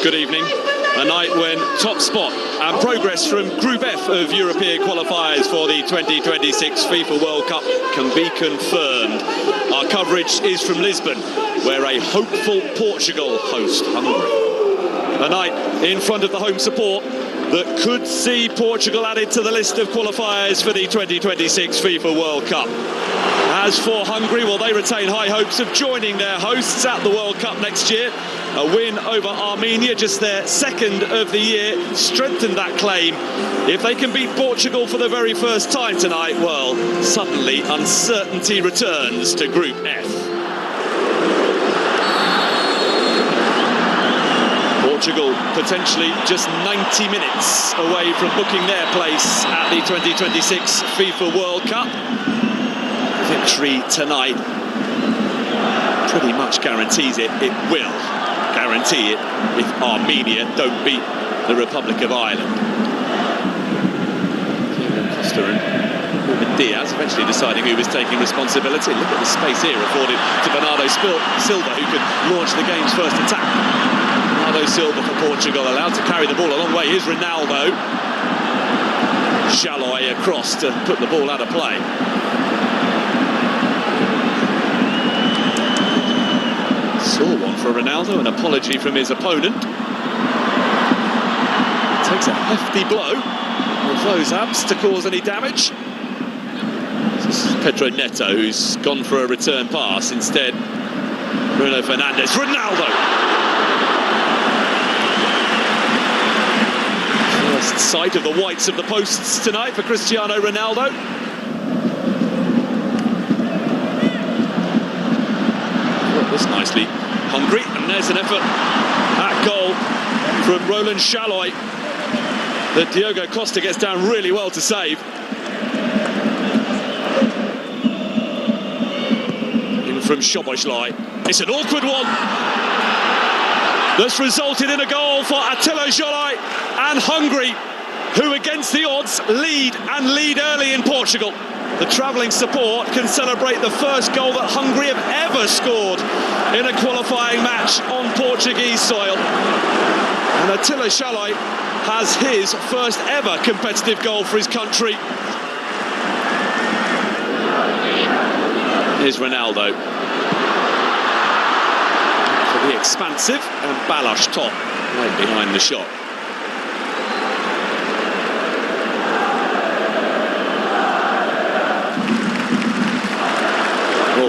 Good evening. A night when top spot and progress from Group F of European qualifiers for the 2026 FIFA World Cup can be confirmed. Our coverage is from Lisbon, where a hopeful Portugal host Hungary. A night in front of the home support that could see Portugal added to the list of qualifiers for the 2026 FIFA World Cup. As for Hungary, well, they retain high hopes of joining their hosts at the World Cup next year. A win over Armenia, just their second of the year, strengthened that claim. If they can beat Portugal for the very first time tonight, well, suddenly uncertainty returns to Group F. Portugal potentially just 90 minutes away from booking their place at the 2026 FIFA World Cup. Victory tonight pretty much guarantees it. It will guarantee it if Armenia don't beat the Republic of Ireland. Costa and Ruben Diaz eventually deciding who was taking responsibility. Look at the space here afforded to Bernardo Silva, who could launch the game's first attack. Bernardo Silva for Portugal, allowed to carry the ball a long way. Here's Ronaldo. Shalloy across to put the ball out of play. Saw one for Ronaldo, an apology from his opponent. Takes a hefty blow with those abs to cause any damage. This is Pedro Neto, who's gone for a return pass. Instead, Bruno Fernandes. Ronaldo! First sight of the whites of the posts tonight for Cristiano Ronaldo. This nicely Hungary, and there's an effort at goal from Roland Shalloy that Diogo Costa gets down really well to save. In from Szoboszlai. It's an awkward one that's resulted in a goal for Attila Jolie and Hungary, who against the odds lead early in Portugal. The travelling support can celebrate the first goal that Hungary have ever scored in a qualifying match on Portuguese soil. And Attila Jolie has his first ever competitive goal for his country. Here's Ronaldo. For the expansive, and Balas top, right behind the shot.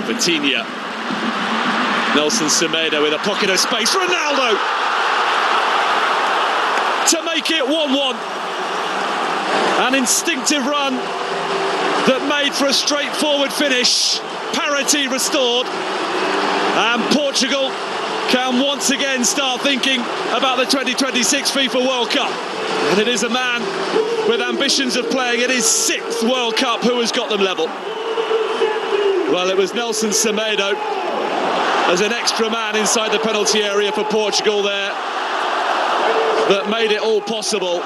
Vitinha. Nelson Semedo with a pocket of space. Ronaldo to make it 1-1. An instinctive run that made for a straightforward finish. Parity restored, and Portugal can once again start thinking about the 2026 FIFA World Cup. And it is a man with ambitions of playing in his 6th World Cup who has got them level. Well, it was Nelson Semedo as an extra man inside the penalty area for Portugal there that made it all possible.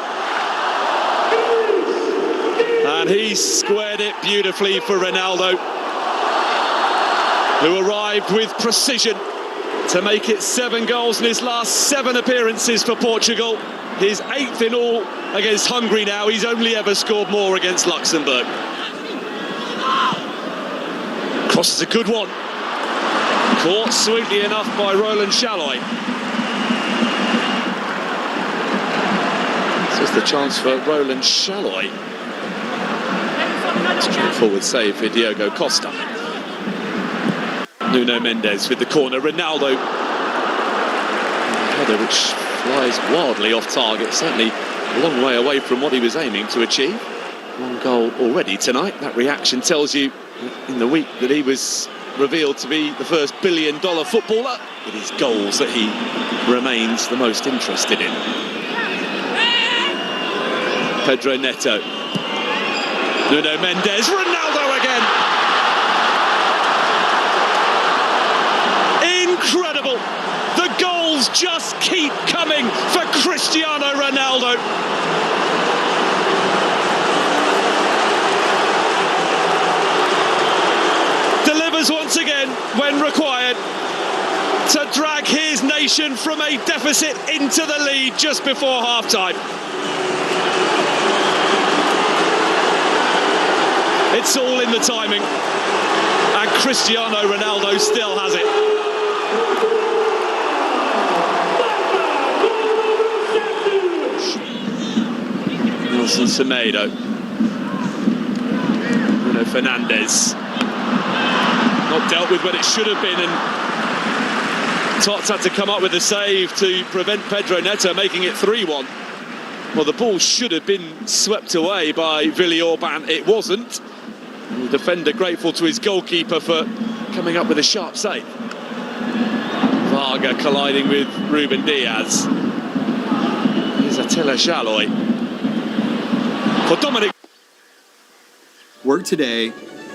And he squared it beautifully for Ronaldo, who arrived with precision to make it 7 goals in his last 7 appearances for Portugal. His 8th in all against Hungary now. He's only ever scored more against Luxembourg. Cross is a good one. Caught sweetly enough by Roland Shalloy. This is the chance for Roland Shalloy. Straightforward save for Diogo Costa. Nuno Mendes with the corner. Ronaldo. A header which flies wildly off target. Certainly a long way away from what he was aiming to achieve. 1 goal already tonight. That reaction tells you in the week that he was revealed to be the first billion-dollar footballer, it is goals that he remains the most interested in. Pedro Neto. Nuno Mendes. Ronaldo again. Incredible. The goals just keep coming for Cristiano Ronaldo. Once again when required. to drag his nation from a deficit into the lead just before half-time. It's all in the timing, and Cristiano Ronaldo still has it. Nelson Semedo, Bruno Fernandes, not dealt with when it should have been, and Tots had to come up with a save to prevent Pedro Neto making it 3-1. Well, the ball should have been swept away by Willi Orban. It wasn't. The defender grateful to his goalkeeper for coming up with a sharp save. Varga colliding with Ruben Diaz. Here's Attila Szalai. For Dominic. Work today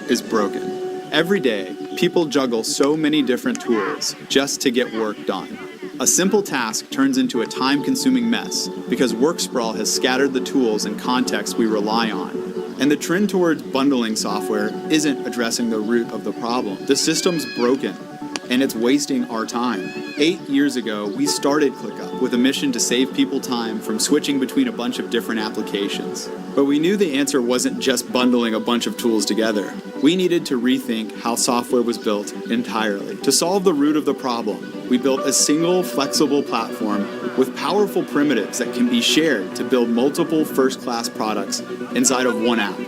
is broken. Every day, people juggle so many different tools just to get work done. A simple task turns into a time-consuming mess because work sprawl has scattered the tools and contexts we rely on. And the trend towards bundling software isn't addressing the root of the problem. The system's broken, and it's wasting our time. 8 years ago, we started ClickUp with a mission to save people time from switching between a bunch of different applications. But we knew the answer wasn't just bundling a bunch of tools together. We needed to rethink how software was built entirely. To solve the root of the problem, we built a single, flexible platform with powerful primitives that can be shared to build multiple first-class products inside of one app.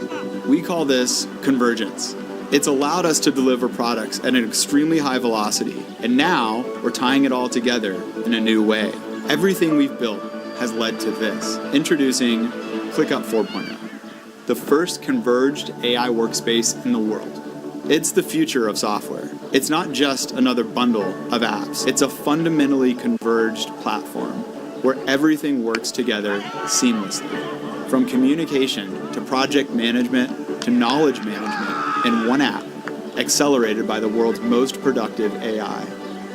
We call this convergence. It's allowed us to deliver products at an extremely high velocity, and now we're tying it all together in a new way. Everything we've built has led to this. Introducing ClickUp 4.0, the first converged AI workspace in the world. It's the future of software. It's not just another bundle of apps. It's a fundamentally converged platform where everything works together seamlessly. From communication to project management to knowledge management in one app, accelerated by the world's most productive AI.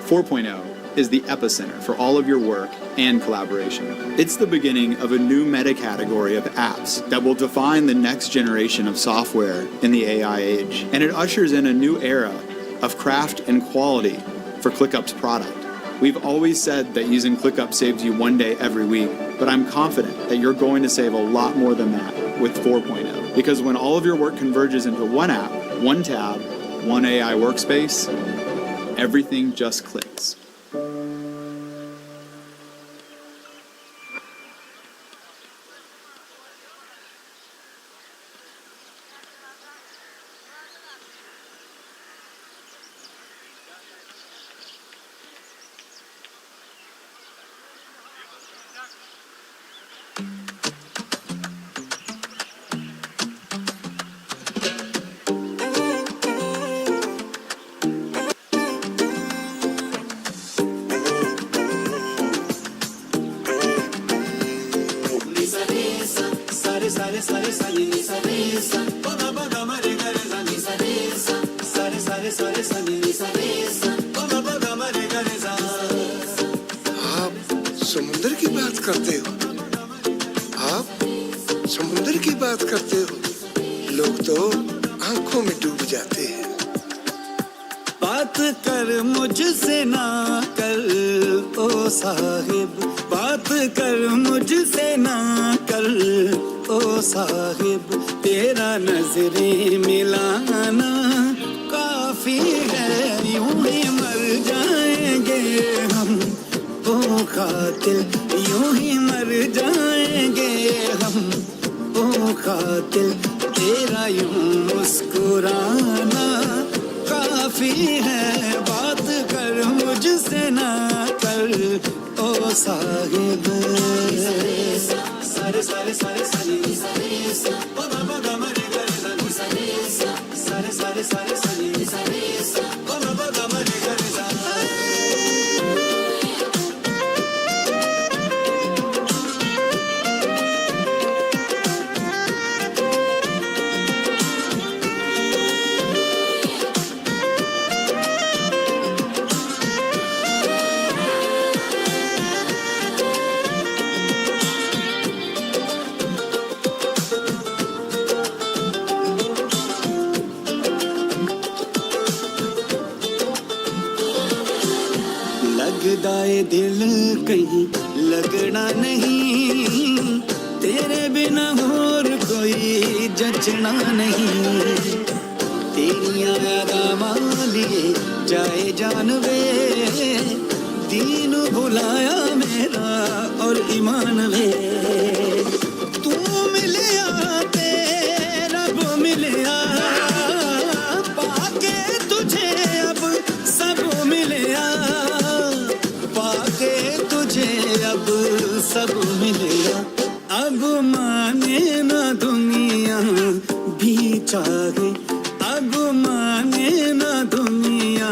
4.0 is the epicenter for all of your work and collaboration. It's the beginning of a new meta-category of apps that will define the next generation of software in the AI age. And it ushers in a new era of craft and quality for ClickUp's product. We've always said that using ClickUp saves you one day every week, but I'm confident that you're going to save a lot more than that with 4.0. Because when all of your work converges into one app, one tab, one AI workspace, everything just clicks. आप समुंदर की बात करते हो, आप समुंदर की बात करते हो, लोग तो आंखों में डूब जाते हैं। बात कर मुझसे ना कर ओ साहिब, बात कर मुझसे ना कर ओ साहिब, तेरा नजरें मिलाना काफी है, यूं ही मर जाएंगे हम ओ कातिल, यूं ही मर जाएंगे हम ओ कातिल, तेरा यूं मुस्कुराना काफी है, बात कर मुझसे ना कर ओ साहिब। सारे सारे सारे सारे सारे ओ बाबा गमरे करे सारे सारे सारे सारे सारे ओ बाबा गमरे करे दिल कहीं लगना नहीं, तेरे बिना और कोई जचना नहीं। तेरियां यादां मालिए जाए जानवे, दीन भुलाया मेरा और ईमान वे। तू मिलिया ते रब मिलिया, पाके तुझे अब सब मिलिया, पाके तुझे अब सब मिलिया। अब माने ना दुनिया भी चाहे, अब माने ना दुनिया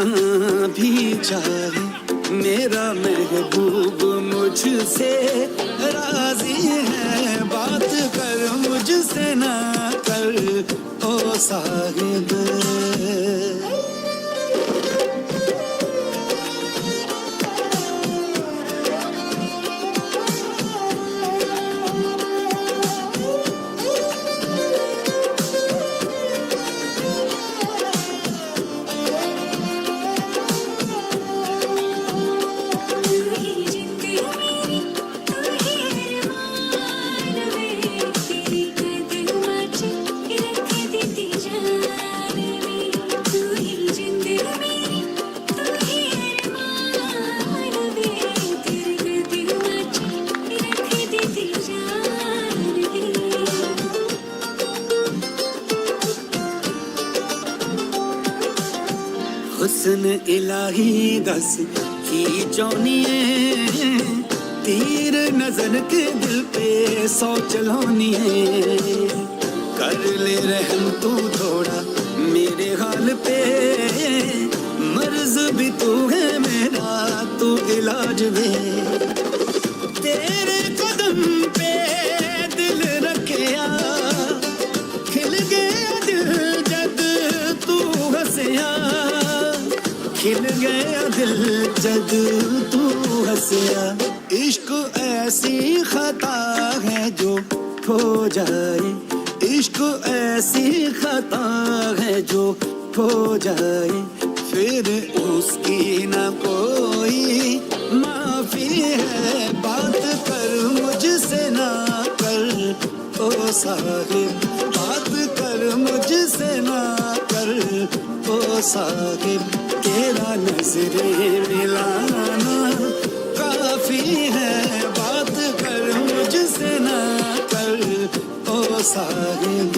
भी चाहे, मेरा महबूब मुझसे राजी है। बात कर मुझसे ना कर ओ साहिब। हुस्न इलाही दस की चौनिए, तीर नजर के दिल पे सौ चलौनिए। कर ले रहम तू थोड़ा मेरे हाल पे, मर्ज भी तू है मेरा तू इलाज भी। तेरे कदम पे दिल रखिया, खिल गया दिल जद तू हंसिया, खिल गया दिल जद तू हंसिया। इश्क ऐसी खता है जो खो जाए, इश्क ऐसी खता है जो खो जाए, फिर उसकी न कोई माफी है। बात कर मुझसे ना कर ओ साहिब, बात कर मुझसे ना कर ओ साहिब। तेरा नजरे मिलाना काफी है, बात कर मुझसे ना कर ओ Sahib.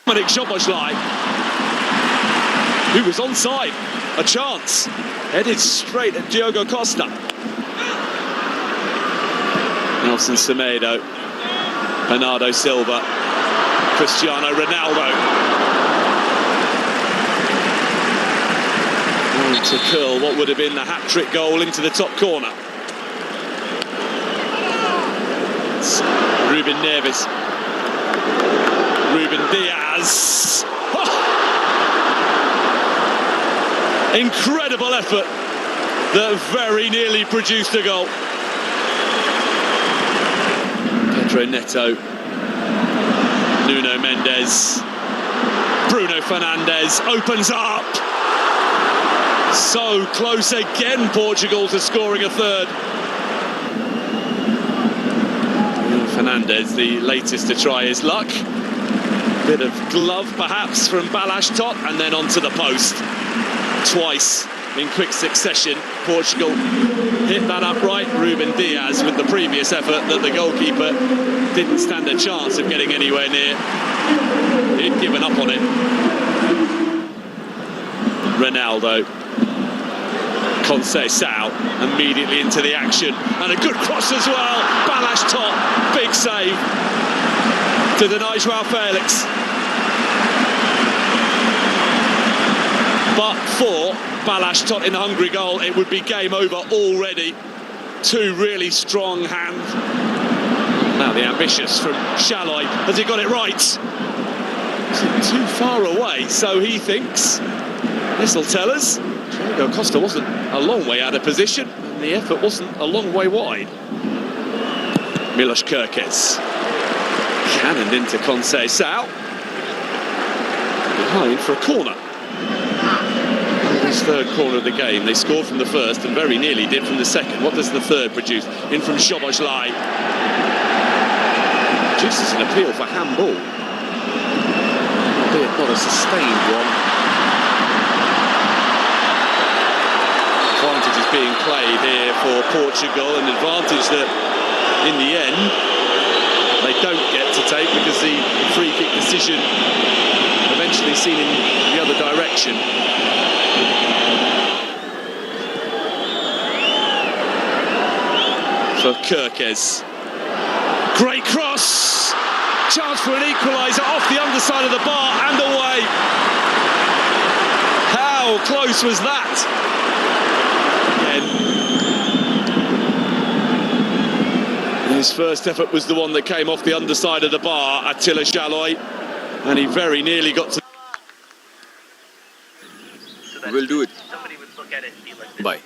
Dominic Szoboszlai, who was onside, a chance, headed straight at Diogo Costa. Nelson Semedo, Bernardo Silva, Cristiano Ronaldo. To curl what would have been the hat-trick goal into the top corner. It's Ruben Neves. Ruben Diaz. Oh! Incredible effort that very nearly produced a goal. Pedro Neto, Nuno Mendes, Bruno Fernandes opens up. So close again, Portugal, to scoring a third. Bruno Fernandes, the latest to try his luck. Bit of glove perhaps from Balázs Tot, and then onto the post. Twice in quick succession, Portugal hit that upright. Ruben Diaz with the previous effort that the goalkeeper didn't stand a chance of getting anywhere near. He'd given up on it. Ronaldo, Conceição immediately into the action, and a good cross as well. Balázs Tot, big save to deny João Felix. But for Balázs Tot in the Hungary goal, it would be game over already. Two really strong hands. Now the ambitious from Shalai, has he got it right? Is it too far away, so he thinks? This'll tell us. Diogo Costa wasn't a long way out of position. and the effort wasn't a long way wide. Milos Kerkez. Cannoned into Conceição. Behind for a corner. His third corner of the game. They scored from the first and very nearly did from the second. What does the third produce? In from Szoboszlai. Produces an appeal for handball. Albeit not a sustained one. Advantage is being played here for Portugal. An advantage that, in the end, they don't get to take because the free kick decision eventually seen in the other direction. For Kerkez. Great cross! Chance for an equaliser off the underside of the bar and away. How close was that? Again. His first effort was the one that came off the underside of the bar, Attila Szalai, and he very nearly got to... We'll do it. Somebody would look at it and be like this. Bye.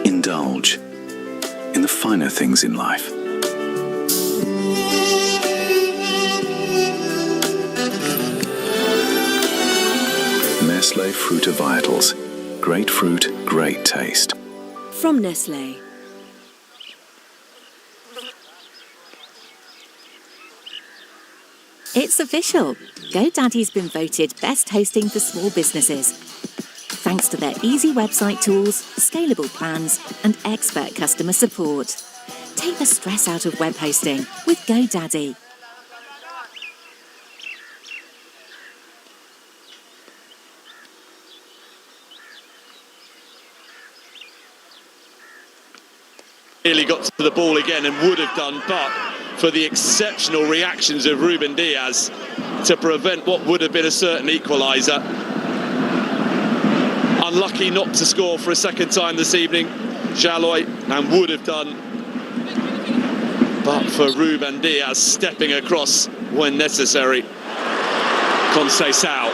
Indulge in the finer things in life. Nestlé Fruta Vitals. Great fruit, great taste. From Nestlé. It's official. GoDaddy's been voted best hosting for small businesses. Thanks to their easy website tools, scalable plans, and expert customer support. Take the stress out of web hosting with GoDaddy. Nearly got to the ball again and would have done, but for the exceptional reactions of Ruben Diaz to prevent what would have been a certain equaliser. Unlucky not to score for a second time this evening, Szalai, and would have done, but for Ruben Diaz stepping across when necessary. Conceição.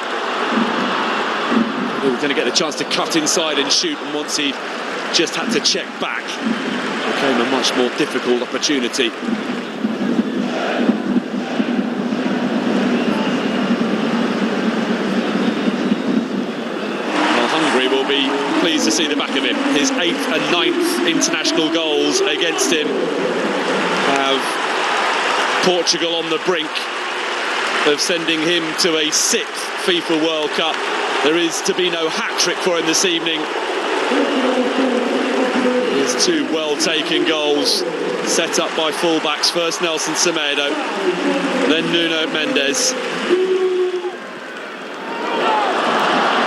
He was going to get the chance to cut inside and shoot, and once he just had to check back, became a much more difficult opportunity. Well, Hungary will be pleased to see the back of him. His 8th and 9th international goals against him have Portugal on the brink of sending him to a 6th FIFA World Cup. There is to be no hat-trick for him this evening. His 2 well-taken goals set up by fullbacks, first Nelson Semedo, then Nuno Mendes.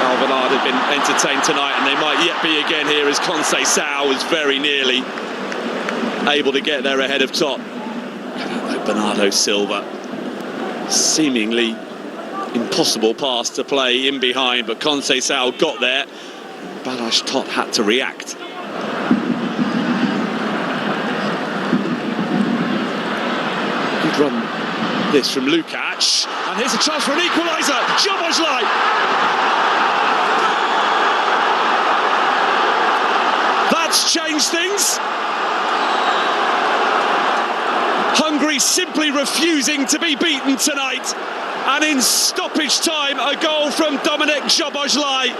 Alvarado had been entertained tonight, and they might yet be again here as Conceição was very nearly able to get there ahead of top. Bernardo Silva, seemingly impossible pass to play in behind, but Conceição got there. Balázs Tott had to react. Good run this from Lukács, and here's a chance for an equaliser. Szoboszlai. That's changed things. Hungary simply refusing to be beaten tonight, and in stoppage time a goal from Dominik Szoboszlai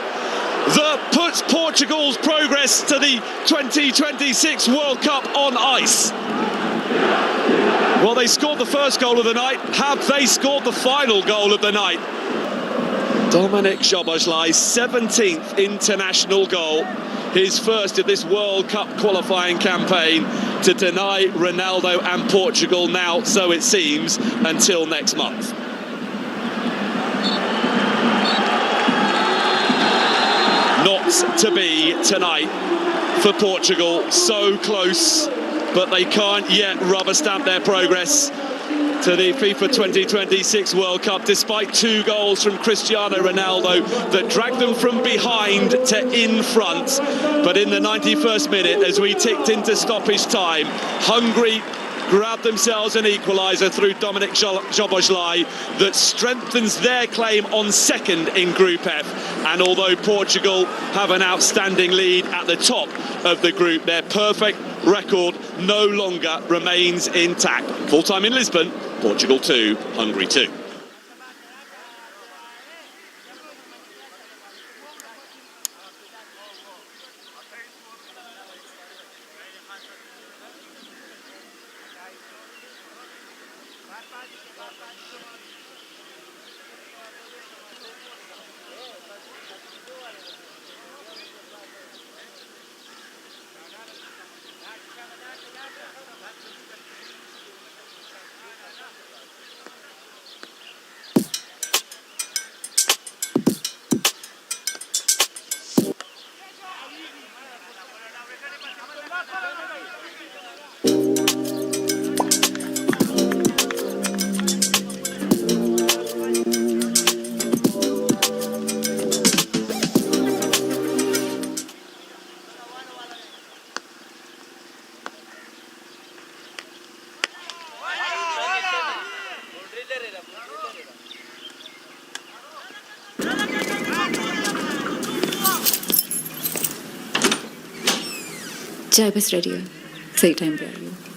that puts Portugal's progress to the 2026 World Cup on ice. Well, they scored the first goal of the night. Have they scored the final goal of the night? Dominik Szoboszlai's 17th international goal, his first of this World Cup qualifying campaign, to deny Ronaldo and Portugal now, so it seems, until next month. not to be tonight for Portugal. So close, but they can't yet rubber stamp their progress to the FIFA 2026 World Cup, despite 2 goals from Cristiano Ronaldo that dragged them from behind to in front. But in the 91st minute, as we ticked into stoppage time, Hungary grabbed themselves an equaliser through Dominik Szoboszlai that strengthens their claim on second in Group F. And although Portugal have an outstanding lead at the top of the group, their perfect record no longer remains intact. Full time in Lisbon, Portugal 2, Hungary 2. चाय बस ready है, सही time पे आई हूँ।